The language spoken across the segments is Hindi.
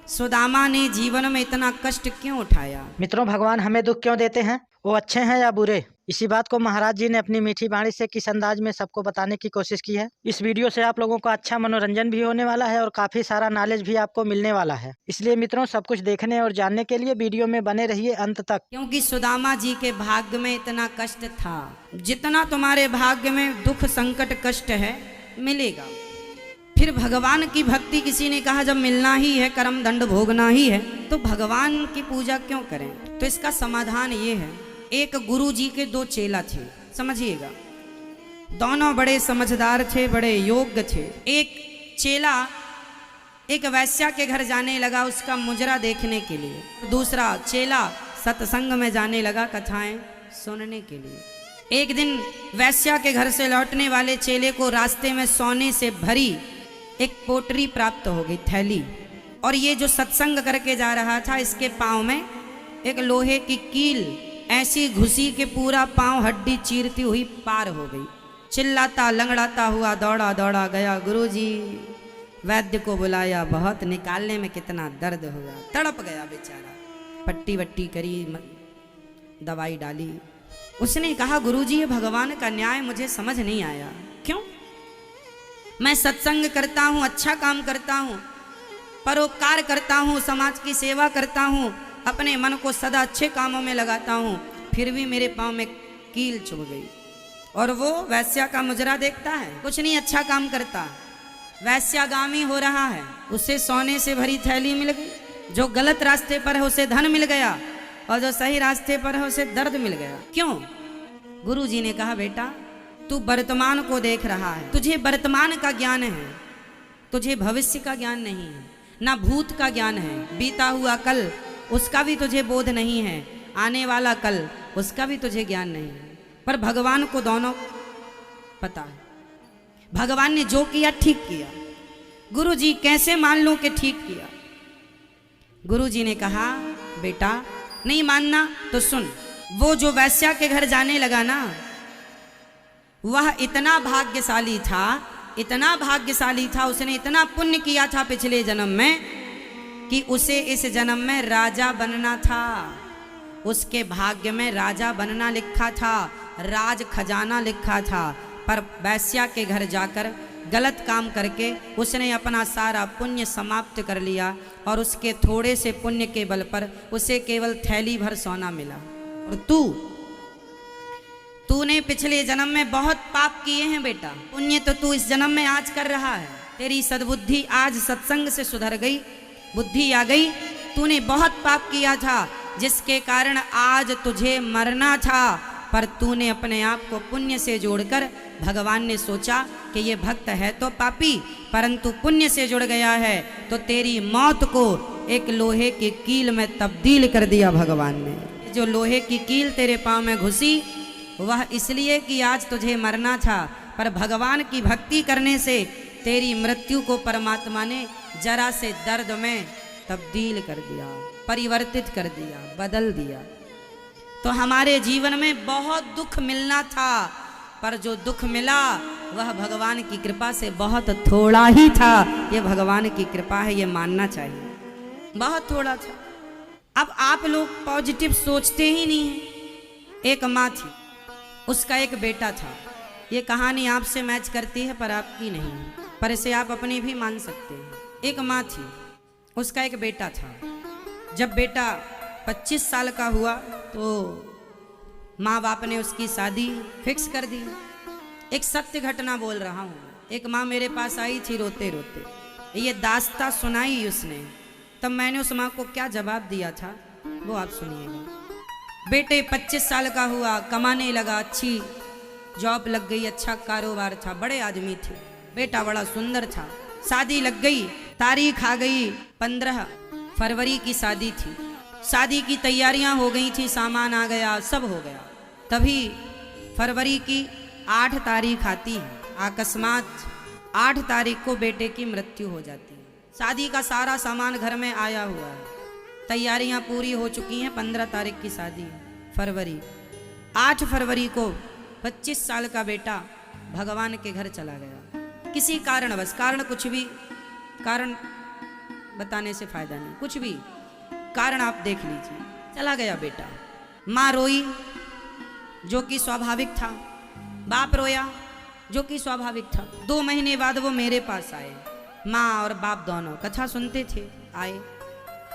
सुदामा ने जीवन में इतना कष्ट क्यों उठाया? मित्रों, भगवान हमें दुख क्यों देते हैं? वो अच्छे हैं या बुरे? इसी बात को महाराज जी ने अपनी मीठी वाणी से किस अंदाज में सबको बताने की कोशिश की है। इस वीडियो से आप लोगों को अच्छा मनोरंजन भी होने वाला है और काफी सारा नॉलेज भी आपको मिलने वाला है। इसलिए मित्रों, सब कुछ देखने और जानने के लिए वीडियो में बने रहिए अंत तक। क्योंकि सुदामा जी के भाग्य में इतना कष्ट था। जितना तुम्हारे भाग्य में दुख संकट कष्ट है मिलेगा। फिर भगवान की भक्ति, किसी ने कहा जब मिलना ही है, कर्म दंड भोगना ही है, तो भगवान की पूजा क्यों करें? तो इसका समाधान ये है। एक गुरु जी के दो चेला थे, समझिएगा। दोनों बड़े समझदार थे, बड़े योग्य थे। एक चेला एक वैश्या के घर जाने लगा उसका मुजरा देखने के लिए। दूसरा चेला सत्संग में जाने लगा कथाएं सुनने के लिए। एक दिन वैश्या के घर से लौटने वाले चेले को रास्ते में सोने से भरी एक पोटरी प्राप्त हो गई, थैली। और ये जो सत्संग करके जा रहा था, इसके पाँव में एक लोहे की कील ऐसी घुसी कि पूरा पाँव हड्डी चीरती हुई पार हो गई। चिल्लाता लंगड़ाता हुआ दौड़ा दौड़ा गया। गुरुजी, वैद्य को बुलाया, बहुत निकालने में कितना दर्द हुआ, तड़प गया बेचारा। पट्टी वट्टी करी, दवाई डाली। उसने कहा, गुरुजी ये भगवान का न्याय मुझे समझ नहीं आया। क्यों? मैं सत्संग करता हूँ, अच्छा काम करता हूँ, परोपकार करता हूँ, समाज की सेवा करता हूँ, अपने मन को सदा अच्छे कामों में लगाता हूँ, फिर भी मेरे पाँव में कील चुभ गई। और वो वैश्या का मुजरा देखता है, कुछ नहीं अच्छा काम करता। वैश्यागामी हो रहा है, उसे सोने से भरी थैली मिल गई। जो गलत रास्ते पर है उसे धन मिल गया, और जो सही रास्ते पर है उसे दर्द मिल गया। क्यों? गुरु जी ने कहा, बेटा तू वर्तमान को देख रहा है, तुझे वर्तमान का ज्ञान है, तुझे भविष्य का ज्ञान नहीं है, ना भूत का ज्ञान है। बीता हुआ कल उसका भी तुझे बोध नहीं है, आने वाला कल उसका भी तुझे ज्ञान नहीं है। पर भगवान को दोनों पता है। भगवान ने जो किया ठीक किया। गुरु जी कैसे मान लूं कि ठीक किया? गुरु जी ने कहा, बेटा नहीं मानना तो सुन। वो जो वैश्या के घर जाने लगा ना, वह इतना भाग्यशाली था, इतना भाग्यशाली था, उसने इतना पुण्य किया था पिछले जन्म में कि उसे इस जन्म में राजा बनना था। उसके भाग्य में राजा बनना लिखा था, राज खजाना लिखा था। पर वैश्या के घर जाकर गलत काम करके उसने अपना सारा पुण्य समाप्त कर लिया, और उसके थोड़े से पुण्य के बल पर उसे केवल थैली भर सोना मिला। और तूने पिछले जन्म में बहुत पाप किए हैं बेटा, पुण्य तो तू इस जन्म में आज कर रहा है। तेरी सद्बुद्धि आज सत्संग से सुधर गई, बुद्धि आ गई। तूने बहुत पाप किया था, जिसके कारण आज तुझे मरना था, पर तूने अपने आप को पुण्य से जोड़कर, भगवान ने सोचा कि ये भक्त है तो पापी, परंतु पुण्य से जुड़ गया है, तो तेरी मौत को एक लोहे की कील में तब्दील कर दिया भगवान ने। जो लोहे की कील तेरे पाँव में घुसी, वह इसलिए कि आज तुझे मरना था, पर भगवान की भक्ति करने से तेरी मृत्यु को परमात्मा ने जरा से दर्द में तब्दील कर दिया, परिवर्तित कर दिया, बदल दिया। तो हमारे जीवन में बहुत दुख मिलना था, पर जो दुख मिला वह भगवान की कृपा से बहुत थोड़ा ही था। ये भगवान की कृपा है, ये मानना चाहिए, बहुत थोड़ा था। अब आप लोग पॉजिटिव सोचते ही नहीं हैं। एक माँ थी, उसका एक बेटा था। ये कहानी आपसे मैच करती है पर आपकी नहीं है, पर इसे आप अपनी भी मान सकते हैं। एक माँ थी, उसका एक बेटा था। जब बेटा 25 साल का हुआ तो माँ बाप ने उसकी शादी फिक्स कर दी। एक सत्य घटना बोल रहा हूँ। एक माँ मेरे पास आई थी रोते रोते, ये दास्तां सुनाई उसने। तब मैंने उस माँ को क्या जवाब दिया था वो आप सुनिएगा। बेटे 25 साल का हुआ, कमाने लगा, अच्छी जॉब लग गई, अच्छा कारोबार था, बड़े आदमी थे, बेटा बड़ा सुंदर था। शादी लग गई, तारीख आ गई, 15 फरवरी की शादी थी। शादी की तैयारियां हो गई थी, सामान आ गया, सब हो गया। तभी फरवरी की 8 तारीख आती है। अकस्मात 8 तारीख को बेटे की मृत्यु हो जाती है। शादी का सारा सामान घर में आया हुआ है, तैयारियां पूरी हो चुकी हैं। 15 तारीख की शादी है, फरवरी। 8 फरवरी को 25 साल का बेटा भगवान के घर चला गया। किसी कारणवश, कारण कुछ भी कारण बताने से फायदा नहीं, कुछ भी कारण आप देख लीजिए। चला गया बेटा, माँ रोई जो कि स्वाभाविक था, बाप रोया जो कि स्वाभाविक था। 2 महीने बाद वो मेरे पास आए, माँ और बाप दोनों कथा सुनते थे, आए,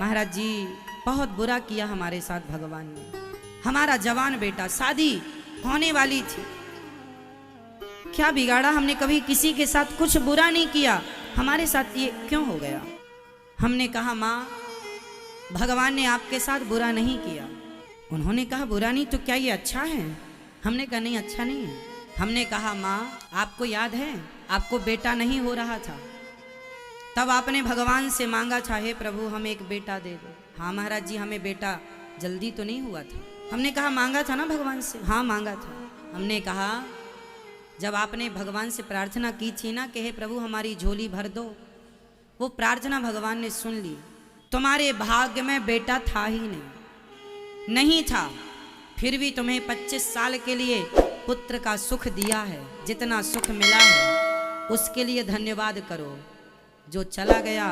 महाराज जी बहुत बुरा किया हमारे साथ भगवान ने, हमारा जवान बेटा, शादी होने वाली थी, क्या बिगाड़ा हमने, कभी किसी के साथ कुछ बुरा नहीं किया, हमारे साथ ये क्यों हो गया। हमने कहा माँ भगवान ने आपके साथ बुरा नहीं किया। उन्होंने कहा बुरा नहीं तो क्या ये अच्छा है। हमने कहा नहीं अच्छा नहीं है। हमने कहा माँ आपको याद है आपको बेटा नहीं हो रहा था, तब आपने भगवान से मांगा था, हे प्रभु हमें एक बेटा दे दो। हाँ महाराज जी हमें बेटा जल्दी तो नहीं हुआ था। हमने कहा मांगा था ना भगवान से। हाँ मांगा था। हमने कहा जब आपने भगवान से प्रार्थना की थी ना कि हे प्रभु हमारी झोली भर दो, वो प्रार्थना भगवान ने सुन ली। तुम्हारे भाग्य में बेटा था ही नहीं था, फिर भी तुम्हें 25 साल के लिए पुत्र का सुख दिया है, जितना सुख मिला है उसके लिए धन्यवाद करो। जो चला गया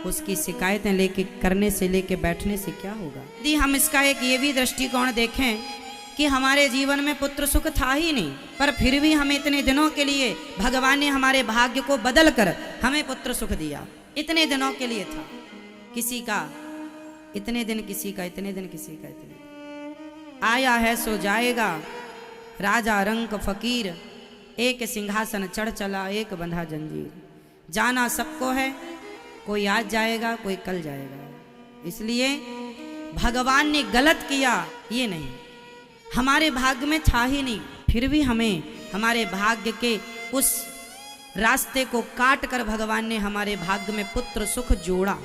उसकी शिकायतें लेके करने से लेके बैठने से क्या होगा। यदि हम इसका एक ये भी दृष्टिकोण देखें कि हमारे जीवन में पुत्र सुख था ही नहीं, पर फिर भी हमें इतने दिनों के लिए भगवान ने हमारे भाग्य को बदल कर हमें पुत्र सुख दिया। इतने दिनों के लिए था, किसी का इतने दिन, किसी का इतने दिन, किसी का इतने दिन। आया है सो जाएगा, राजा रंक फकीर, एक सिंहासन चढ़ चला एक बंधा जंजीर। जाना सबको है, कोई आज जाएगा कोई कल जाएगा। इसलिए भगवान ने गलत किया ये नहीं, हमारे भाग्य में था ही नहीं, फिर भी हमें हमारे भाग्य के उस रास्ते को काट कर भगवान ने हमारे भाग्य में पुत्र सुख जोड़ा।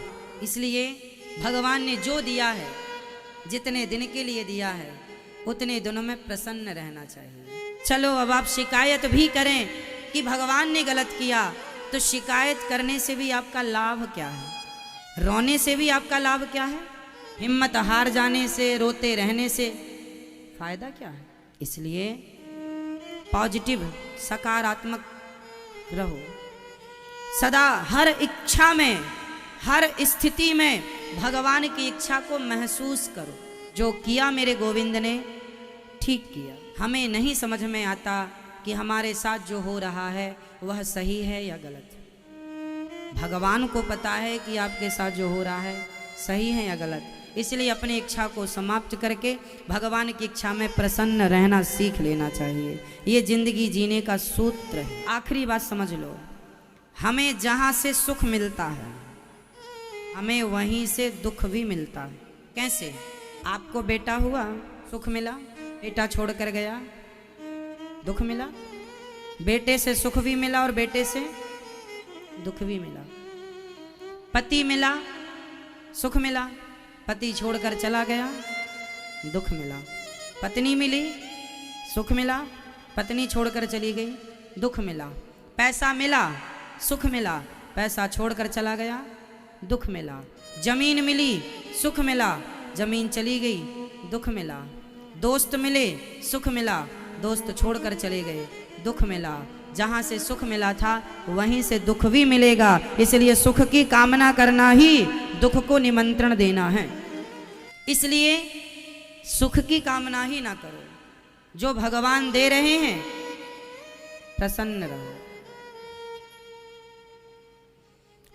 इसलिए भगवान ने जो दिया है, जितने दिन के लिए दिया है, उतने दिनों में प्रसन्न रहना चाहिए। चलो अब आप शिकायत भी करें कि भगवान ने गलत किया, तो शिकायत करने से भी आपका लाभ क्या है, रोने से भी आपका लाभ क्या है, हिम्मत हार जाने से, रोते रहने से फायदा क्या है। इसलिए पॉजिटिव सकारात्मक रहो, सदा हर इच्छा में, हर स्थिति में भगवान की इच्छा को महसूस करो। जो किया मेरे गोविंद ने ठीक किया। हमें नहीं समझ में आता कि हमारे साथ जो हो रहा है वह सही है या गलत है। भगवान को पता है कि आपके साथ जो हो रहा है सही है या गलत। इसलिए अपनी इच्छा को समाप्त करके भगवान की इच्छा में प्रसन्न रहना सीख लेना चाहिए। ये जिंदगी जीने का सूत्र है। आखिरी बात समझ लो, हमें जहाँ से सुख मिलता है हमें वहीं से दुख भी मिलता है। कैसे? आपको बेटा हुआ, सुख मिला, बेटा छोड़ कर गया, दुख मिला। बेटे से सुख भी मिला और बेटे से दुख भी मिला। पति मिला, सुख मिला, पति छोड़कर चला गया, दुख मिला। पत्नी मिली, सुख मिला, पत्नी छोड़कर चली गई, दुख मिला। पैसा मिला, सुख मिला, पैसा छोड़कर चला गया, दुख मिला। जमीन मिली, सुख मिला, जमीन चली गई, दुख मिला। दोस्त मिले, सुख मिला, दोस्त छोड़कर चले गए, दुख मिला। जहाँ से सुख मिला था वहीं से दुख भी मिलेगा। इसलिए सुख की कामना करना ही दुख को निमंत्रण देना है। इसलिए सुख की कामना ही ना करो, जो भगवान दे रहे हैं प्रसन्न रहो।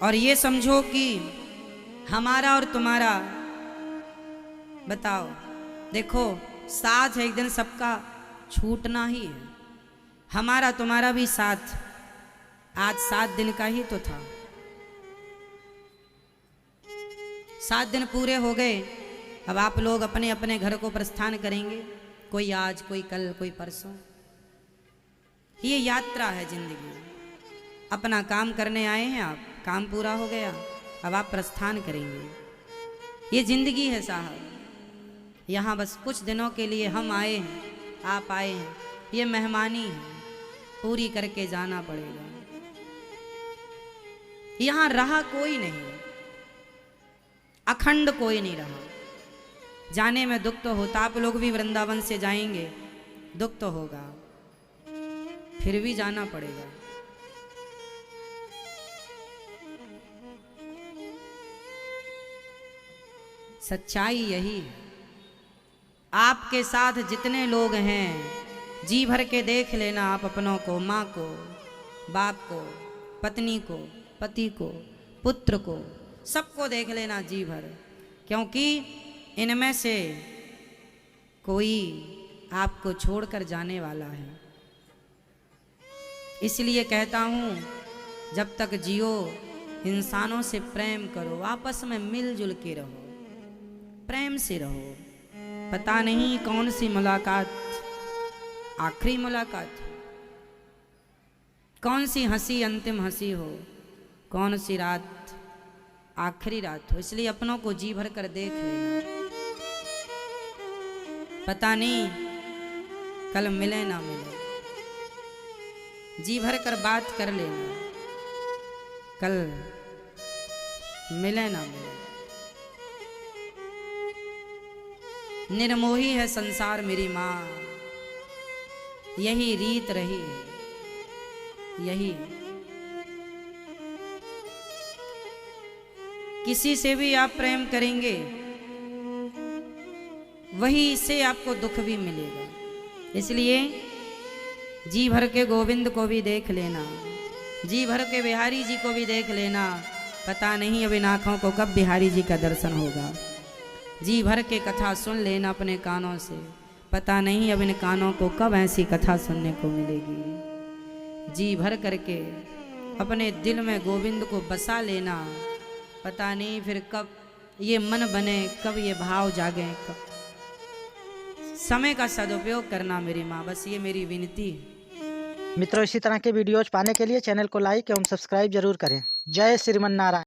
और ये समझो कि हमारा और तुम्हारा, बताओ, देखो साथ एक दिन सबका छूटना ही है। हमारा तुम्हारा भी साथ आज 7 दिन का ही तो था। 7 दिन पूरे हो गए, अब आप लोग अपने अपने घर को प्रस्थान करेंगे। कोई आज, कोई कल, कोई परसों। ये यात्रा है जिंदगी। अपना काम करने आए हैं आप, काम पूरा हो गया, अब आप प्रस्थान करेंगे। ये जिंदगी है साहब। यहाँ बस कुछ दिनों के लिए हम आए हैं, आप आए हैं, ये मेहमानी है, पूरी करके जाना पड़ेगा। यहाँ रहा कोई नहीं, अखंड कोई नहीं रहा। जाने में दुख तो होता, आप लोग भी वृंदावन से जाएंगे, दुख तो होगा, फिर भी जाना पड़ेगा। सच्चाई यही है। आपके साथ जितने लोग हैं जी भर के देख लेना आप अपनों को, माँ को, बाप को, पत्नी को, पति को, पुत्र को, सबको देख लेना जी भर, क्योंकि इनमें से कोई आपको छोड़कर जाने वाला है। इसलिए कहता हूँ जब तक जियो इंसानों से प्रेम करो, आपस में मिलजुल के रहो, प्रेम से रहो। पता नहीं कौन सी मुलाकात आखिरी मुलाकात हो, कौन सी हंसी अंतिम हंसी हो, कौन सी रात आखिरी रात हो। इसलिए अपनों को जी भर कर देख लेना, पता नहीं कल मिले ना मिले। जी भर कर बात कर लेना, कल मिले ना मिले। निर्मोही है संसार मेरी माँ, यही रीत रही है, यही। किसी से भी आप प्रेम करेंगे वही से आपको दुख भी मिलेगा। इसलिए जी भर के गोविंद को भी देख लेना, जी भर के बिहारी जी को भी देख लेना। पता नहीं अब इन आँखों को कब बिहारी जी का दर्शन होगा। जी भर के कथा सुन लेना अपने कानों से, पता नहीं अब इन कानों को कब ऐसी कथा सुनने को मिलेगी। जी भर करके अपने दिल में गोविंद को बसा लेना, पता नहीं फिर कब ये मन बने, कब ये भाव जागे, कब। समय का सदुपयोग करना मेरी माँ, बस ये मेरी विनती है। मित्रों, इसी तरह के वीडियोज पाने के लिए चैनल को लाइक एवं सब्सक्राइब जरूर करें। जय श्रीमन नारायण।